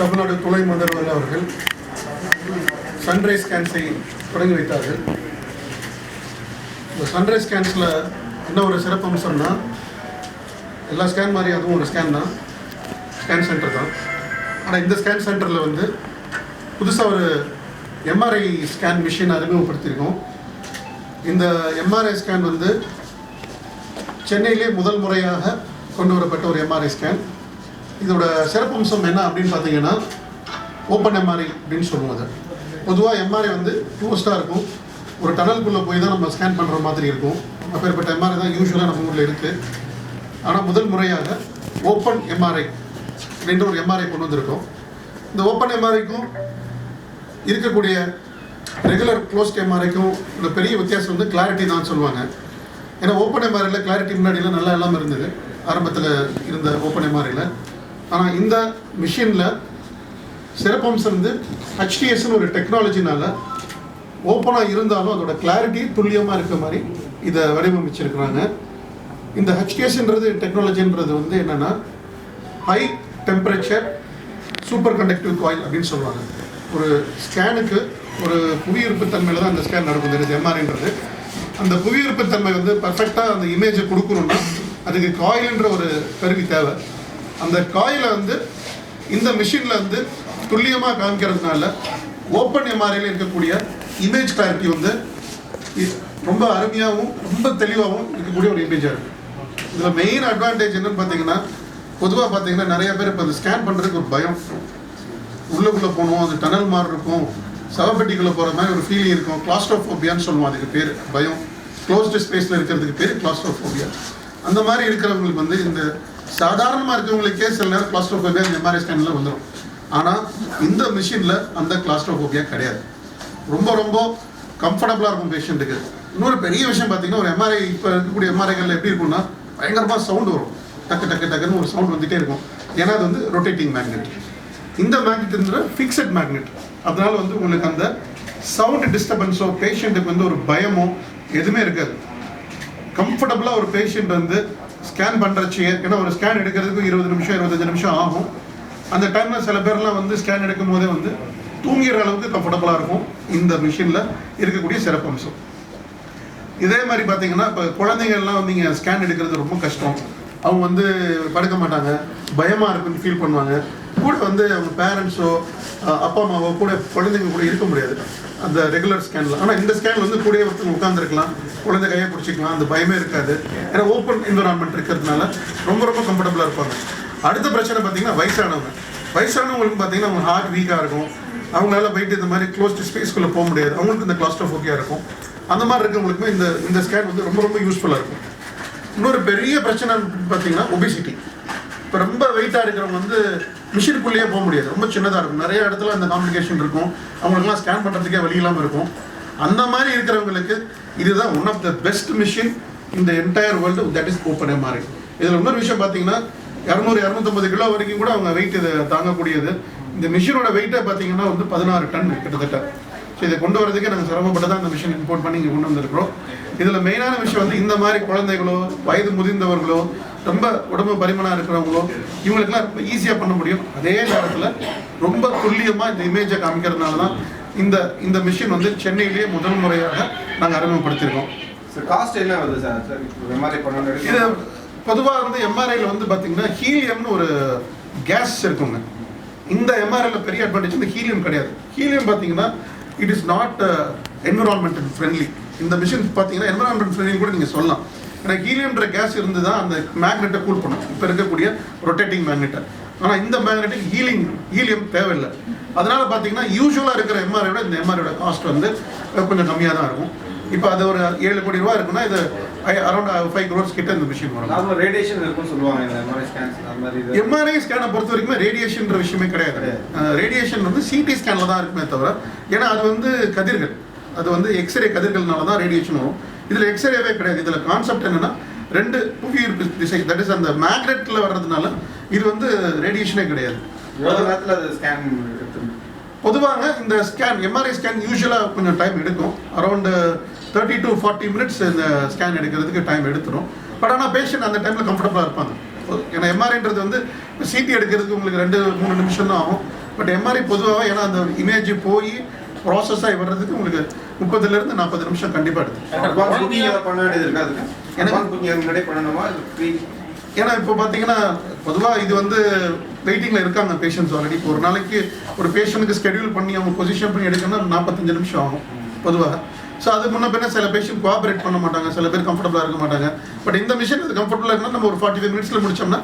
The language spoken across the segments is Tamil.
தமிழ்நாடு துணை முதல்வர் அவர்கள் சன்ரைஸ் ஸ்கேன்ஸை தொடங்கி வைத்தார்கள். இந்த சன்ரைஸ் ஸ்கேன்ஸில் என்ன ஒரு சிறப்பு அம்சம்னா, எல்லா ஸ்கேன் மாதிரி அதுவும் ஒரு ஸ்கேன் தான், ஸ்கேன் சென்டர் தான். ஆனால் இந்த ஸ்கேன் சென்டரில் வந்து புதுசாக ஒரு எம்ஆர்ஐ ஸ்கேன் மிஷின் அறிமுகப்படுத்தியிருக்கோம். இந்த எம்ஆர்ஐ ஸ்கேன் வந்து சென்னையிலே முதல் முறையாக கொண்டு வரப்பட்ட ஒரு எம்ஆர்ஐ ஸ்கேன். இதோட சிறப்பம்சம் என்ன அப்படின்னு பார்த்தீங்கன்னா, ஓப்பன் எம்ஆர்ஐ அப்படின்னு சொல்லுவாங்க. பொதுவாக எம்ஆர்ஐ வந்து க்ளோஸ்டாக இருக்கும், ஒரு டனலுக்குள்ளே போய் தான் நம்ம ஸ்கேன் பண்ணுற மாதிரி இருக்கும். அப்பேற்பட்ட எம்ஆர்ஐ தான் யூஸ்வலாக நம்ம ஊரில் இருக்குது. ஆனால் முதல் முறையாக ஓப்பன் எம்ஆர்ஐ அப்படின்ற ஒரு எம்ஆர்ஐ கொண்டு வந்திருக்கோம். இந்த ஓப்பன் எம்ஆர்ஐக்கும் இருக்கக்கூடிய ரெகுலர் க்ளோஸ்ட் எம்ஆர்ஐக்கும் இந்த பெரிய வித்தியாசம் வந்து கிளாரிட்டி தான் சொல்லுவாங்க. ஏன்னா ஓப்பன் எம்ஆர்ஐயில் கிளாரிட்டி முன்னாடிலாம் நல்லா எல்லாம் இருந்தது, ஆரம்பத்தில் இருந்த ஓப்பன் எம்ஆர்ஐயில். ஆனால் இந்த மிஷினில் சிறப்பம்சம் வந்து ஹெச்டிஎஸ்ன்னு ஒரு டெக்னாலஜினால் ஓப்பனாக இருந்தாலும் அதோட கிளாரிட்டி துல்லியமாக இருக்கிற மாதிரி இதை வடிவமைச்சிருக்கிறாங்க. இந்த ஹெச்டிஎஸ்ன்றது டெக்னாலஜின்றது வந்து என்னென்னா, high temperature super conductive coil அப்படின்னு சொல்லுவாங்க. ஒரு ஸ்கேனுக்கு ஒரு புவியீர்ப்புத்தன்மையில் தான் அந்த ஸ்கேன் நடக்கும். தெரியுது எம்ஆர்ஐன்றது. அந்த புவியீர்ப்புத்தன்மை வந்து பர்ஃபெக்டாக அந்த இமேஜை கொடுக்கணுன்னா அதுக்கு காயில்ன்ற ஒரு கருவி தேவை. அந்த காயிலை வந்து இந்த மிஷினில் வந்து துல்லியமாக காமிக்கிறதுனால ஓப்பன் எம்ஆர்ஐயில் இருக்கக்கூடிய இமேஜ் கிளாரிட்டி வந்து ரொம்ப அருமையாகவும் ரொம்ப தெளிவாகவும் இருக்கக்கூடிய ஒரு இமேஜாக இருக்குது. இதில் மெயின் அட்வான்டேஜ் என்னன்னு பார்த்தீங்கன்னா, பொதுவாக பார்த்தீங்கன்னா நிறைய பேர் இப்போ அந்த ஸ்கேன் பண்ணுறதுக்கு ஒரு பயம். உள்ளுக்குள்ளே போகணும், அது டனல் மாதிரி இருக்கும், சவப்பெட்டிக்குள்ளே போகிற மாதிரி ஒரு ஃபீலிங் இருக்கும். கிளாஸ்ட்ரோஃபோபியான்னு சொல்லுவோம், அதுக்கு பேர் பயம். க்ளோஸ்டு ஸ்பேஸில் இருக்கிறதுக்கு பேர் கிளாஸ்ட்ரோஃபோபியா. அந்த மாதிரி இருக்கிறவங்களுக்கு வந்து இந்த சாதாரணமாக இருக்கிறவங்களுக்கே சில நேரம் கிளாஸ்ட்ரோஃபோபியா இந்த எம்ஆர்ஐ ஸ்கேனில் வந்துடும். ஆனால் இந்த மிஷினில் அந்த கிளாஸ்ட்ரோஃபோபியா கிடையாது. ரொம்ப ரொம்ப கம்ஃபர்டபுளாக இருக்கும் பேஷண்ட்டுக்கு. இன்னொரு பெரிய விஷயம் பார்த்தீங்கன்னா, ஒரு எம்ஆர்ஐ இப்போ இருக்கக்கூடிய எம்ஆர்ஐகளில் எப்படி இருக்கும்னா, பயங்கரமாக சவுண்டு வரும், டக்கு டக்கு டக்குன்னு ஒரு சவுண்ட் வந்துகிட்டே இருக்கும். ஏன்னா அது வந்து ரொட்டேட்டிங் மேக்னெட். இந்த மேக்னெட்ன்ற ஃபிக்ஸட் மேக்னெட். அதனால வந்து உங்களுக்கு அந்த சவுண்ட் டிஸ்டர்பன்ஸோ பேஷண்ட்டுக்கு வந்து ஒரு பயமோ எதுவுமே இருக்காது. கம்ஃபர்டபுளாக ஒரு பேஷண்ட் வந்து ஸ்கேன் பண்ணுறச்சு. ஏன்னா ஒரு ஸ்கேன் எடுக்கிறதுக்கு 20 நிமிஷம் 25 நிமிஷம் ஆகும். அந்த டைமில் சில பேர்லாம் வந்து ஸ்கேன் எடுக்கும் போதே வந்து தூங்கிற அளவுக்கு கம்ஃபர்டபுளாக இருக்கும் இந்த மிஷினில் இருக்கக்கூடிய சிறப்பம்சம். இதே மாதிரி பார்த்தீங்கன்னா, இப்போ குழந்தைங்கள்லாம் வந்து இங்கே ஸ்கேன் எடுக்கிறது ரொம்ப கஷ்டம். அவங்க வந்து படுக்க மாட்டாங்க, பயமாக இருக்குன்னு ஃபீல் பண்ணுவாங்க. கூட வந்து அவங்க பேரண்ட்ஸோ அப்பா அம்மாவோ கூட குழந்தைங்க கூட இருக்க முடியாது அந்த ரெகுலர் ஸ்கேனில். ஆனால் இந்த ஸ்கேனில் வந்து கூடயே ஒருத்தவங்க உட்காந்துருக்கலாம், குழந்தை கையை பிடிச்சிக்கலாம், அந்த பயமே இருக்காது. ஏன்னா ஓப்பன் என்விரான்மெண்ட் இருக்கிறதுனால ரொம்ப ரொம்ப கம்ஃபர்டபுளாக இருப்பாங்க. அடுத்த பிரச்சனை பார்த்தீங்கன்னா, வயசானவங்களுக்கு பார்த்தீங்கன்னா அவங்க ஹார்ட் வீக்காக இருக்கும், அவங்களால போயிட்டு இந்த மாதிரி க்ளோஸ்டு ஸ்பேஸ்க்குள்ளே போக முடியாது, அவங்களுக்கு இந்த கிளாஸ்ட்ரோஃபோபியா இருக்கும். அந்த மாதிரி இருக்கிறவங்களுக்குமே இந்த ஸ்கேன் வந்து ரொம்ப ரொம்ப யூஸ்ஃபுல்லாக இருக்கும். இன்னொரு பெரிய பிரச்சனை பார்த்தீங்கன்னா ஒபிசிட்டி. இப்போ ரொம்ப வெயிட்டாக இருக்கிறவங்க வந்து மிஷினுக்குள்ளேயே போக முடியாது, ரொம்ப சின்னதாக இருக்கும், நிறைய இடத்துல அந்த காம்ப்ளிகேஷன் இருக்கும், அவங்களுக்குலாம் ஸ்கேன் பண்ணுறதுக்கே வழி இல்லாமல் இருக்கும். அந்த மாதிரி இருக்கிறவங்களுக்கு இதுதான் one of the best machine இந்த entire world, that is open MRI. இதில் இன்னொரு விஷயம் பார்த்தீங்கன்னா 200-250 கிலோ வரைக்கும் கூட அவங்க வெயிட் இதை தாங்கக்கூடியது. இந்த மிஷினோட வெயிட்டே பார்த்தீங்கன்னா வந்து 16 டன் கிட்டத்தட்ட. ஸோ இதை கொண்டு வரதுக்கே நாங்கள் சிரமப்பட்டு தான் இந்த மிஷின் இம்போர்ட் பண்ணி இங்கே கொண்டு வந்திருக்கிறோம். இதில் மெயினான விஷயம் வந்து இந்த மாதிரி குழந்தைகளோ வயது முதிர்ந்தவர்களோ ரொம்ப உடம்பு பரிமாணம் இருக்கிறவங்களோ இவங்களுக்குலாம் ரொம்ப ஈஸியாக பண்ண முடியும். அதே நேரத்தில் ரொம்ப துல்லியமாக இந்த இமேஜை காமிக்கிறதுனால தான் இந்த மிஷின் வந்து சென்னையிலேயே முதல் முறையாக நாங்கள் அறிமுகப்படுத்தியிருக்கோம். காஸ்ட் என்ன வருது சார் எம்ஆர்ஐ பண்ண? இது பொதுவாக வந்து எம்ஆர்ஐயில் வந்து பார்த்தீங்கன்னா ஹீலியம்னு ஒரு கேஸ் இருக்குங்க. இந்த எம்ஆர்ஐயில் பெரிய அட்வான்டேஜ் வந்து ஹீலியம் கிடையாது. ஹீலியம் பார்த்தீங்கன்னா it is not environmental friendly. இந்த மிஷின் பார்த்தீங்கன்னா என்விரான்மெண்டல் ஃப்ரெண்ட்லி கூட நீங்கள் சொல்லலாம். ஏன்னா ஹீலியம்ன்ற கேஸ் இருந்து தான் அந்த மேக்னெட்டை கூல் பண்ணும், இப்போ இருக்கக்கூடிய ரொட்டேட்டிங் மேக்னெட்டை. ஆனால் இந்த மேக்னெட்டுக்கு ஹீலியம் தேவையில்லை. அதனால பார்த்தீங்கன்னா யூஸ்வலாக இருக்கிற எம்ஆர்ஐயோட இந்த எம்ஆர்ஐயோட காஸ்ட் வந்து கொஞ்சம் கம்மியாக தான் இருக்கும். இப்போ அது ஒரு 7 கோடி ரூபா இருக்குன்னா இது அரௌண்ட் 5 crores கிட்ட இந்த மிஷின் வரும். ரேடியேஷன் இருக்குன்னு சொல்லுவாங்க இந்த எம்ஆர்ஐ ஸ்கேன்ஸ். அந்த மாதிரி எம்ஆர்ஐ ஸ்கேனை பொறுத்த வரைக்குமே ரேடியேஷன்ற விஷயமே கிடையாது. ரேடியேஷன் வந்து சிடி ஸ்கேனில் தான் இருக்குமே தவிர, ஏன்னா அது வந்து கதிர்கள், அது வந்து எக்ஸ்ரே கதிர்கள்னால தான் ரேடியேஷன் வரும். இதில் எக்ஸ்ரேவே கிடையாது. இதில் கான்செப்ட் என்னன்னா 2 புவியீர்ப்பு திசை, தட் இஸ் அந்த மேக்னெட்டில் வர்றதுனால இது வந்து ரேடியேஷனே கிடையாது. எவ்வளோ நேரத்தில் அது ஸ்கேன் பொதுவாக இந்த ஸ்கேன் எம்ஆர்ஐ ஸ்கேன் யூஸ்வலாக கொஞ்சம் டைம் எடுக்கும். அரௌண்ட் 30 to 40 minutes இந்த ஸ்கேன் எடுக்கிறதுக்கு டைம் எடுத்துரும். பட் ஆனால் பேஷண்ட் அந்த டைமில் கம்ஃபர்டபுளாக இருப்பாங்க. ஏன்னா எம்ஆர்ஐன்றது வந்து சிடி எடுக்கிறதுக்கு உங்களுக்கு 2-3 நிமிஷம் தான் ஆகும். பட் எம்ஆர்ஐ பொதுவாக ஏன்னா அந்த இமேஜ் போய் ப்ராசஸ் ஆகி வர்றதுக்கு உங்களுக்கு 30 to 40 நிமிஷம் கண்டிப்பாக எடுத்து பண்ண வேண்டியது இருக்காது. முன்னாடி பண்ணணுமா? ஏன்னா இப்போ பார்த்தீங்கன்னா பொதுவாக இது வந்து வெயிட்டிங்கில் இருக்காங்க பேஷண்ட்ஸ் ஆல்ரெடி. இப்போ ஒரு நாளைக்கு ஒரு பேஷண்ட்டுக்கு ஸ்கெடியூல் பண்ணி அவங்க பொசிஷன் பண்ணி எடுக்கணும்னா 45 நிமிஷம் ஆகும் பொதுவாக. ஸோ அது முன்ன பின்ன சில பேஷண்ட் கோஆபரேட் பண்ண மாட்டாங்க, சில பேர் கம்ஃபர்டபுளாக இருக்க மாட்டாங்க. பட் இந்த மிஷின் அது கம்ஃபர்டபுளாக இருக்குன்னா நம்ம ஒரு 45 minutesல முடிச்சோம்னா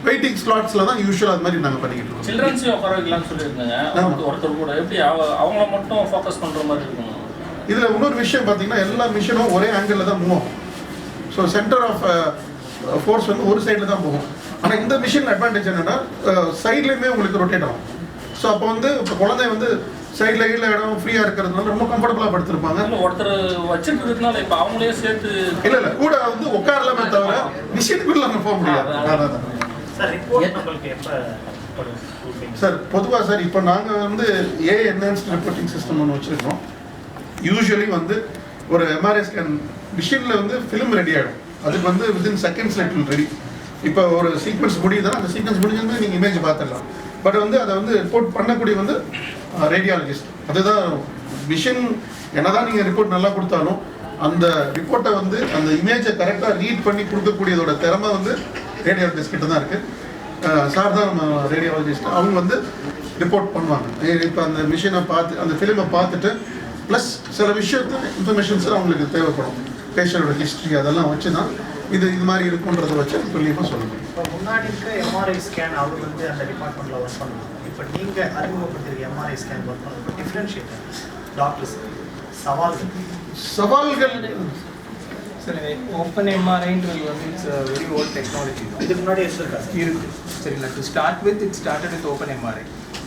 வெயிட்டிங் ஸ்லாட்ஸில் தான் யூஸ்வலாக அது மாதிரி நாங்கள் பண்ணிக்கிட்டு இருக்கோம். சில்ட்ரன்ஸையும் உட்கார வைக்கலாம்னு சொல்லியிருந்தாங்க ஒருத்தர் கூட. எப்படி அவங்கள மட்டும் ஃபோக்கஸ் பண்ணுற மாதிரி இருக்கும்? இதில் இன்னொரு விஷயம் பார்த்தீங்கன்னா எல்லா மிஷினும் ஒரே ஆங்கிளில் தான் மூவ் ஆகும். ஸோ சென்டர் ஆஃப் ஃபோர்ஸ் வந்து ஒரு சைடில் தான் போகும். ஆனால் இந்த மிஷின் அட்வான்டேஜ் என்னென்னா சைட்லேயுமே உங்களுக்கு ரொட்டேட் ஆகும். ஸோ அப்போ வந்து இப்போ குழந்தை வந்து சைடில் இடம் ஃப்ரீயாக இருக்கிறதுனால ரொம்ப கம்ஃபர்டபுளாக படுத்திருப்பாங்க. ஒருத்தர் வச்சுருக்கிறதுனால இப்போ அவங்களே சேர்த்து இல்லை கூட வந்து உட்காரலாமே தவிர மிஷினுக்குள்ள நம்ம போக முடியாது. சார் பொதுவாக சார் இப்போ நாங்கள் வந்து என்ஹான்ஸ்ட் ரிப்போர்ட்டிங் சிஸ்டம் ஒன்று வச்சுருக்கோம். யூஸ்வலி வந்து ஒரு எம்ஆர்ஐ ஸ்கேன் மிஷினில் வந்து ஃபிலிம் ரெடி ஆகிடும். அதுக்கு வந்து within seconds it will ready. இப்போ ஒரு சீக்வன்ஸ் முடியுதுன்னா அந்த சீக்வன்ஸ் முடிஞ்சதுமே நீங்கள் இமேஜ் பார்த்துடலாம். பட் வந்து அதை வந்து ரிப்போர்ட் பண்ணக்கூடிய வந்து ரேடியாலஜிஸ்ட். அதுதான் மிஷின் என்னதான் நீங்கள் ரிப்போர்ட் நல்லா கொடுத்தாலும் அந்த ரிப்போர்ட்டை வந்து அந்த இமேஜை கரெக்டாக ரீட் பண்ணி கொடுக்கக்கூடியதோட திறமை வந்து ரேடியாலஜிஸ்ட் கிட்ட தான் இருக்குது. சார் தான் நம்ம ரேடியாலஜிஸ்ட். அவங்க வந்து ரிப்போர்ட் பண்ணுவாங்க. இப்போ அந்த மிஷினை பார்த்து அந்த ஃபிலிமை பார்த்துட்டு ப்ளஸ் சில விஷயத்து இன்ஃபர்மேஷன்ஸ் அவங்களுக்கு தேவைப்படும். பேஷண்டோட ஹிஸ்ட்ரி அதெல்லாம் வச்சு தான் இது மாதிரி இருக்குன்றதை வச்சு துல்லியமாக சொல்லணும். இப்போ முன்னாடி இருக்க எம்ஆர்ஐ ஸ்கேன் அவர் வந்து அந்த டிபார்ட்மெண்ட்டில் ஒர்க் பண்ணுவாங்க. இப்போ நீங்கள் அறிமுகப்படுத்திருக்க எம்ஆர்ஐ ஸ்கேன் ஒர்க் பண்ணுறது டிஃப்ரென்ஷியேட் டாக்டர்ஸ் சவால்கள் சரி, ஓப்பன் எம்ஆர்ஐன்றது வந்து இட்ஸ் வெரி ஓல்ட் டெக்னாலஜி. இதுக்கு முன்னாடி இருக்குது சரிங்களா. To start with it started with open MRI.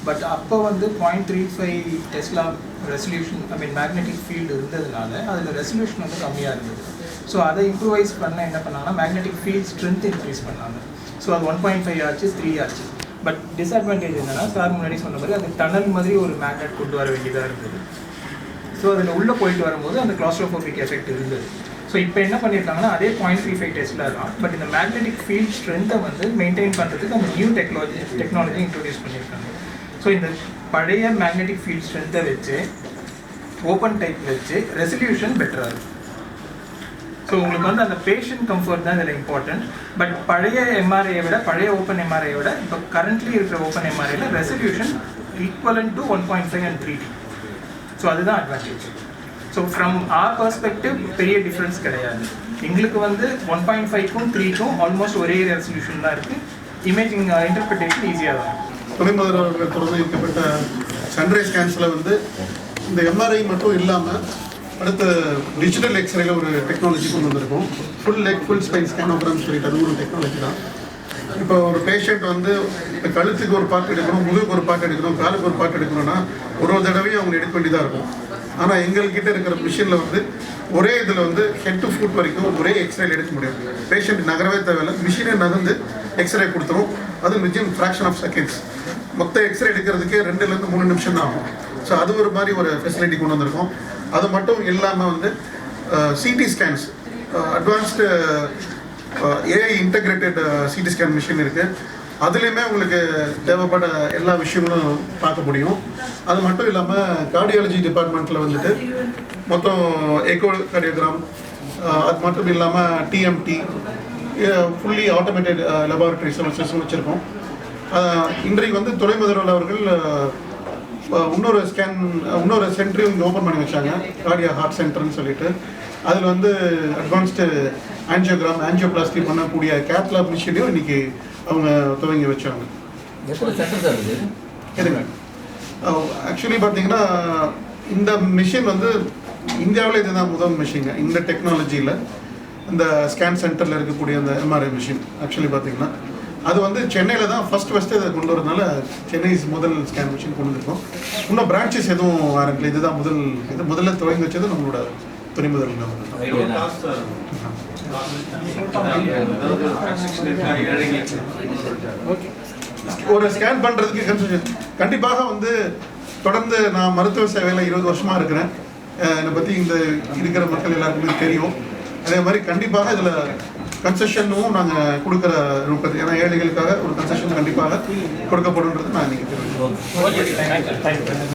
But அப்போ வந்து 0.35 டெஸ்லா ரெசல்யூஷன் மேக்னெட்டிக் ஃபீல்டு இருந்ததுனால அதில் ரெசல்யூஷன் வந்து கம்மியாக இருந்தது. ஸோ அதை இம்ப்ரூவைஸ் பண்ண என்ன பண்ணாங்கன்னா மேக்னெட்டிக் ஃபீல்ட் ஸ்ட்ரென்த் இன்க்ரீஸ் பண்ணாங்க. ஸோ அது 1.5 ஆச்சு, 3 ஆச்சு. பட் டிஸ்அட்வான்டேஜ் என்னென்னா சார் முன்னாடி சொன்ன மாதிரி அது டனல் மாதிரி ஒரு மேக்னெட் கொண்டு வர வேண்டியதாக இருந்தது. ஸோ அதில் உள்ளே போயிட்டு வரும்போது அந்த கிளாஸ்ட்ரோஃபோபிக் எஃபெக்ட் இருந்தது. ஸோ இப்போ என்ன பண்ணியிருக்காங்கன்னா அதே 0.35 டெஸ்லா தான். பட் இந்த மேக்னெட்டிக் ஃபீல்ட் ஸ்ட்ரென்த்தை வந்து மெயின்டைன் பண்ணுறதுக்கு அந்த நியூ டெக்னாலஜி இன்ட்ரோடியூஸ் பண்ணியிருக்காங்க. ஸோ இந்த பழைய மேக்னெட்டிக் ஃபீல்ட் ஸ்ட்ரென்த்தை வச்சு ஓப்பன் டைப் வச்சு ரெசல்யூஷன் பெட்டராக இருக்கும். ஸோ உங்களுக்கு வந்து அந்த பேஷண்ட் கம்ஃபர்ட் தான் இதில் இம்பார்ட்டன்ட். பட் பழைய எம்ஆர்ஐயை விட பழைய ஓப்பன் எம்ஆர்ஐயை விட இப்போ கரண்ட்லி இருக்கிற ஓப்பன் எம்ஆர்ஐயில் resolution equivalent to 1.5 and 3D. So அதுதான் advantage. So from our perspective பெரிய டிஃப்ரென்ஸ் கிடையாது. எங்களுக்கு வந்து 1.5க்கும் 3க்கும் ஆல்மோஸ்ட் ஒரே ரெசல்யூஷன் தான் இருக்குது. இமேஜிங் இன்டர்பிரிட்டேஷன் ஈஸியாக தான் இருக்குது. துணை முதல்வர்கள் தொடர்ந்து இருக்கப்பட்ட சன்ரைஸ் கேன்ஸில் வந்து இந்த எம்ஆர்ஐ மட்டும் இல்லாமல் அடுத்த டிஜிட்டல் எக்ஸ்ரேல ஒரு டெக்னாலஜி கொண்டு வந்திருக்கும். ஃபுல் லெக் ஃபுல் ஸ்பைன் ஸ்கேனோகிராம் சொல்லிட்டு அது ஒரு டெக்னாலஜி தான். இப்போ ஒரு பேஷண்ட் வந்து இப்போ கழுத்துக்கு ஒரு பார்ட் எடுக்கணும், முதுகுக்கு ஒரு பார்ட் எடுக்கணும், காலுக்கு ஒரு பார்ட் எடுக்கணும்னா ஒரு தடவையும் அவங்க எடுக்க வேண்டியதாக இருக்கும். ஆனால் எங்கள்கிட்ட இருக்கிற மிஷினில் வந்து ஒரே இதில் வந்து ஹெட் டு ஃபுட் வரைக்கும் ஒரே எக்ஸ்ரே எடுக்க முடியும். பேஷண்ட் நகரவே தேவையில்லை, மிஷினே நகர்ந்து எக்ஸ்ரே கொடுத்துரும். அது வித்தின் ஃப்ராக்ஷன் ஆஃப் செகண்ட்ஸ். மொத்த எக்ஸ்ரே எடுக்கிறதுக்கே 2லேருந்து 3 நிமிஷம் தான் ஆகும். ஸோ அது ஒரு மாதிரி ஒரு ஃபெசிலிட்டி கொண்டு வந்திருக்கோம். அது மட்டும் இல்லாமல் வந்து CD scans, advanced AI integrated CT scan machine இருக்குது. அதுலேயுமே உங்களுக்கு தேவைப்பட எல்லா விஷயங்களும் பார்க்க முடியும். அது மட்டும் இல்லாமல் கார்டியாலஜி டிபார்ட்மெண்ட்டில் வந்துட்டு மொத்தம் எக்கோ கார்டியோகிராம், அது மட்டும் இல்லாமல் டிஎம்டி, ஃபுல்லி ஆட்டோமேட்டட் லெபார்டரி சர்வீசஸும் வச்சுருக்கோம். இன்றைக்கு வந்து துணை முதல்வர் அவர்கள் இன்னொரு சென்டரையும் இங்கே ஓப்பன் பண்ணி வச்சாங்க, கார்டியா ஹார்ட் சென்டர்னு சொல்லிட்டு. அதில் வந்து அட்வான்ஸ்டு ஆன்ஜியோகிராம், ஆன்ஜியோபிளாஸ்டி பண்ணக்கூடிய கேத்லாப் மிஷினையும் இன்னைக்கு அவங்க துவங்கி வச்சாங்க. எதுங்க ஆக்சுவலி பார்த்தீங்கன்னா இந்த மிஷின் வந்து இந்தியாவில் இதுதான் முதல் மிஷின் இந்த டெக்னாலஜியில். இந்த ஸ்கேன் சென்டரில் இருக்கக்கூடிய அந்த எம்ஆர்ஐ மிஷின் ஆக்சுவலி பார்த்தீங்கன்னா அது வந்து சென்னையில் தான் ஃபஸ்ட்டு இதை கொண்டு வரதுனால சென்னை முதல் ஸ்கேன் மிஷின் கொண்டு வந்திருக்கோம். இன்னும் பிரான்ச்சஸ் எதுவும் ஆரம்பிக்கல, இதுதான் முதல்ல துவங்கி வச்சது நம்மளோட துணை முதல்வர். ஒரு ஸ்கேன் பண்ணுறதுக்கு கன்சல்டேஷன் கண்டிப்பாக வந்து தொடர்ந்து நான் மருத்துவ சேவையில் 20 வருஷமாக இருக்கிறேன். என்னை பற்றி இந்த இருக்கிற மக்கள் எல்லாருக்குமே தெரியும். அதே மாதிரி கண்டிப்பாக இதில் கன்செஷனும் நாங்கள் கொடுக்குற ரூபத்தில், ஏன்னா ஏழைகளுக்காக ஒரு கன்செஷன் கண்டிப்பாக கொடுக்கப்படுன்றது நான் இன்னைக்கு தெரிவிக்கிறேன்.